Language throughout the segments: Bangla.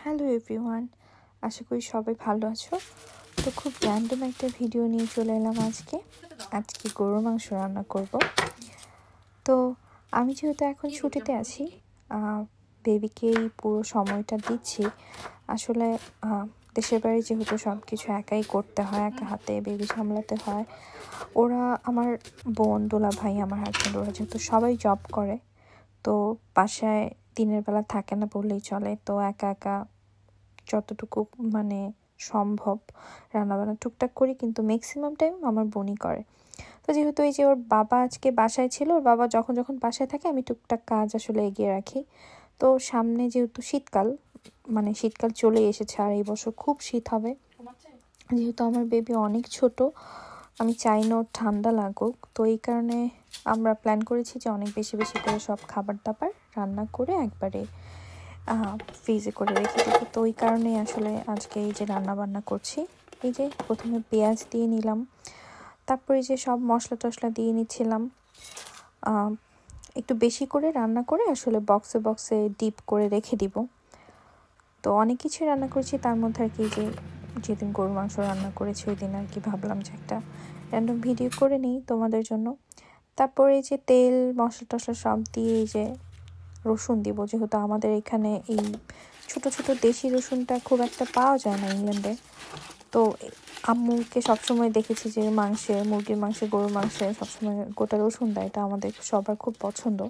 হ্যালো এভরিওয়ান, আশা করি সবাই ভালো আছো। তো খুব র্যান্ডম একটা ভিডিও নিয়ে চলে এলাম আজকে গরুর মাংস রান্না করব। তো আমি যেহেতু এখন ছুটিতে আছি, বেবিকে এই পুরো সময়টা দিচ্ছি। আসলে দেশের বাড়ি যেহেতু সব কিছু একাই করতে হয়, একা হাতে বেবি সামলাতে হয়। ওরা আমার বোন, দোলা ভাই, আমার হাজব্যান্ড, ওরা যেহেতু সবাই জব করে, তো বাসায় দিনের বেলা থাকে না বললেই চলে। তো একা একা যতটুকু সম্ভব রান্নাবান্না টুকটাক করি, কিন্তু ম্যাক্সিমাম টাইম আমার বোনই করে। তো যেহেতু এই যে ওর বাবা আজকে বাসায় ছিল, ওর বাবা যখন যখন বাসায় থাকে আমি টুকটাক কাজ আসলে এগিয়ে রাখি। তো সামনে যেহেতু শীতকাল চলে এসেছে, আর এই বছর খুব শীত হবে। যেহেতু আমার বেবি অনেক ছোট, আমি চাই না ওর ঠান্ডা লাগুক। তো এই কারণে আমরা প্ল্যান করেছি যে অনেক বেশি বেশি করে সব খাবার দাবার রান্না করে একবারে ফ্রিজে করে রেখে দেবো। তো ওই কারণেই আসলে আজকে এই যে রান্না বান্না করছি। এই যে প্রথমে পেঁয়াজ দিয়ে নিলাম, তারপরে যে সব মশলা টশলা দিয়ে নিচ্ছিলাম। একটু বেশি করে রান্না করে আসলে বক্সে বক্সে ডিপ করে রেখে দিব। তো অনেক কিছু রান্না করেছি, তার মধ্যে আর কি যেদিন গরুর মাংস রান্না করেছি ওই দিন আর কি ভাবলাম যে একটা র্যান্ডম ভিডিও করে নিই তোমাদের জন্য। তারপরে যে তেল মশলা টশলা সব দিয়ে এই যে রসুন দিব, যেহেতু আমাদের এখানে এই ছোট ছোট দেশি রসুনটা খুব একটা পাওয়া যায় না ইংল্যান্ডে। তো আম্মুকে সবসময় দেখেছি যে মুরগির মাংসে, গরুর মাংসে সবসময় গোটা রসুন দেয়, এটা আমাদের সবার খুব পছন্দ।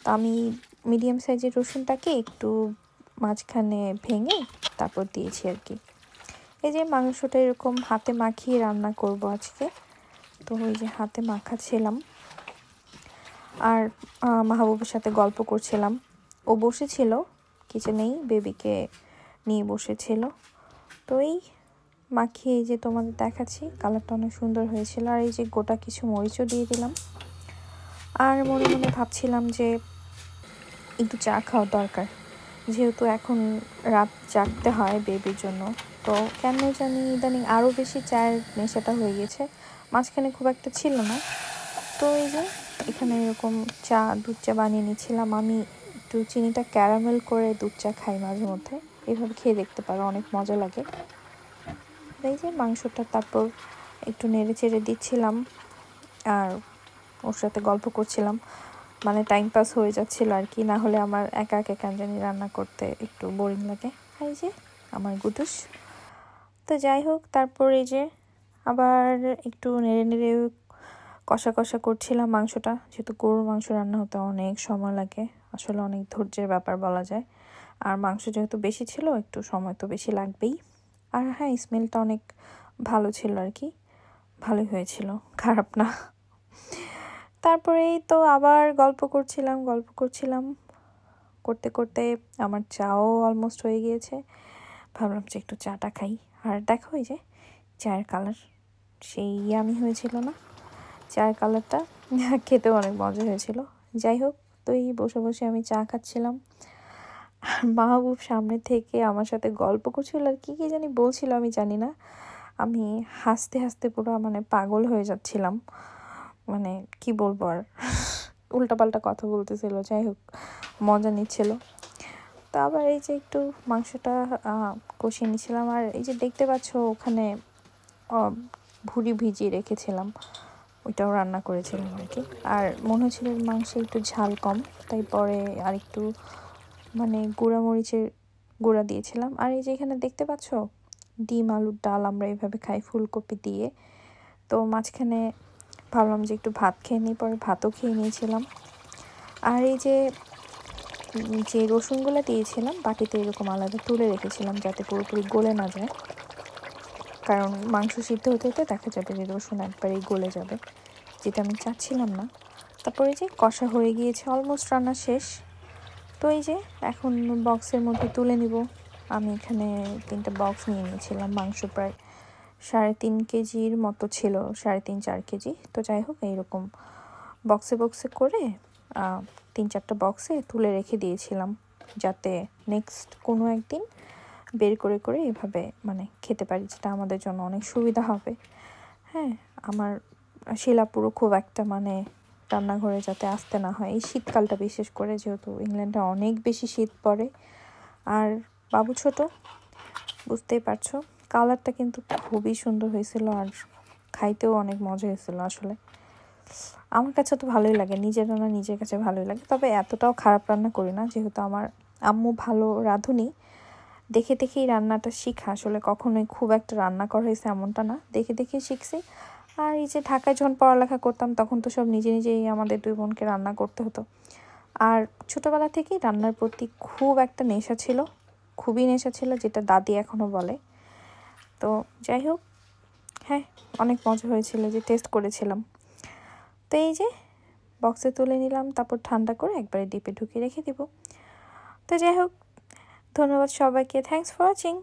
তো আমি মিডিয়াম সাইজের রসুনটাকে একটু মাঝখানে ভেঙে তারপর দিয়েছি আর কি। এই যে মাংসটা এরকম হাতে মাখিয়ে রান্না করব আজকে। তো ওই যে হাতে মাখাচ্ছিলাম আর মাহবুবের সাথে গল্প করছিলাম। ও বসেছিল কিচেনেই, বেবিকে নিয়ে বসেছিল। তো এই মাখিয়ে এই যে তোমাদের দেখাচ্ছি, কালারটা অনেক সুন্দর হয়েছিল। আর এই যে গোটা কিছু মরিচও দিয়ে দিলাম। আর মনে মনে ভাবছিলাম যে একটু চা খাওয়া দরকার, যেহেতু এখন রাত জাগতে হয় বেবির জন্য। তো কেন জানি ইদানিং আরও বেশি চায়ের নেশাটা হয়ে গেছে, মাঝখানে খুব একটা ছিল না। তো এই যে এখানে এরকম দুধ চা বানিয়ে নিচ্ছিলাম। আমি একটু চিনিটা ক্যারামেল করে দুধ চা খাই মাঝে মধ্যে, এভাবে খেয়ে দেখতে পারো, অনেক মজা লাগে। এই যে মাংসটা তারপর একটু নেড়ে চেড়ে দিচ্ছিলাম আর ওর সাথে গল্প করছিলাম, টাইম পাস হয়ে যাচ্ছিল আর কি। না হলে আমার একা একা কেন জানি রান্না করতে একটু বোরিং লাগে। এই যে আমার গুটুস। তো যাই হোক, তারপর এই যে আবার একটু নেড়ে নেড়ে কষা কষা করছিলাম মাংসটা। যেহেতু গরুর মাংস রান্না হতে অনেক সময় লাগে, আসলে অনেক ধৈর্যের ব্যাপার বলা যায়। আর মাংস যেহেতু বেশি ছিল, একটু সময় তো বেশি লাগবেই। আর হ্যাঁ, স্মেলটা অনেক ভালো ছিল আর কি, ভালোই হয়েছিল, খারাপ না। তারপরেই তো আবার গল্প করছিলাম করতে করতে আমার চাও অলমোস্ট হয়ে গিয়েছে। ভাবলাম যে একটু চাটা খাই। আর দেখো এই যে চায়ের কালার সেই ইয়ামি হয়েছিল না, চায়ের কালারটা খেতেও অনেক মজা হয়েছিল। যাই হোক, তো এই বসে বসে আমি চা খাচ্ছিলাম, আর মাহবুব সামনে থেকে আমার সাথে গল্প করছিল আর কি জানি বলছিল, আমি জানি না। আমি হাসতে হাসতে পুরো পাগল হয়ে যাচ্ছিলাম, কি বলবো আর, উল্টাপাল্টা কথা বলতেছিল। যাই হোক, মজা নিচ্ছিল। তো আবার এই যে একটু মাংসটা কষিয়ে নিচ্ছিলাম। আর এই যে দেখতে পাচ্ছ ওখানে ভুড়ি ভিজিয়ে রেখেছিলাম, ওইটাও রান্না করেছিলাম আর কি। আর মনে হচ্ছিল মাংসে একটু ঝাল কম, তাই পরে আর একটু গুঁড়া মরিচের গুঁড়া দিয়েছিলাম। আর এই যে এখানে দেখতে পাচ্ছ ডিম আলুর ডাল আমরা এইভাবে খাই ফুলকপি দিয়ে। তো মাঝখানে ভাবলাম যে একটু ভাত খেয়ে নিই, পরে ভাতও খেয়ে নিয়েছিলাম। আর এই যে রসুনগুলো দিয়েছিলাম বাটিতে এরকম আলাদা তুলে রেখেছিলাম, যাতে পুরোপুরি গলে না যায়, কারণ মাংস সিদ্ধ হতে হতে দেখা যাবে যে রসুন একবারেই গলে যাবে, যেটা আমি চাচ্ছিলাম না। তারপরে যে কষা হয়ে গিয়েছে, অলমোস্ট রান্না শেষ। তো এই যে এখন বক্সের মধ্যে তুলে নিব। আমি এখানে 3টা বক্স নিয়ে নিয়েছিলাম, মাংস প্রায় 3.5 কেজির মতো ছিল, 3.5-4 কেজি। তো যাই হোক, এইরকম বক্সে বক্সে করে 3-4টা বক্সে তুলে রেখে দিয়েছিলাম, যাতে নেক্সট কোনো একদিন বের করে করে এভাবে খেতে পারি, যেটা আমাদের জন্য অনেক সুবিধা হবে। হ্যাঁ, আমার শিলাপুরো খুব একটা রান্নাঘরে যাতে আসতে না হয় এই শীতকালটা, বিশেষ করে যেহেতু ইংল্যান্ডে অনেক বেশি শীত পড়ে। আর বাবু ছোট, বুঝতেই পারছো। কালারটা কিন্তু খুবই সুন্দর হয়েছিল আর খাইতেও অনেক মজা হয়েছিল। আসলে আমার কাছে তো ভালোই লাগে, নিজের রান্না নিজের কাছে ভালোই লাগে। তবে এতটাও খারাপ রান্না করি না, যেহেতু আমার আম্মু ভালো রাঁধুনি, দেখে দেখেই রান্নাটা শিখা। আসলে কখনোই খুব একটা রান্না করা হয়েছে এমনটা না, দেখে দেখে শিখছি। আর এই যে ঢাকায় যখন পড়ালেখা করতাম তখন তো সব নিজে নিজেই আমাদের দুই বোনকে রান্না করতে হতো। আর ছোটোবেলা থেকেই রান্নার প্রতি খুব একটা নেশা ছিল, খুবই নেশা ছিল, যেটা দাদি এখনও বলে। তো যাই হোক, হ্যাঁ অনেক মজা হয়েছিল যে টেস্ট করেছিলাম। তো এই যে বক্সে তুলে নিলাম, তারপর ঠান্ডা করে একবারে ডিপে ঢুকিয়ে রেখে দিব। তো যাই হোক, ধন্যবাদ সবাইকে, থ্যাঙ্কস ফর ওয়াচিং।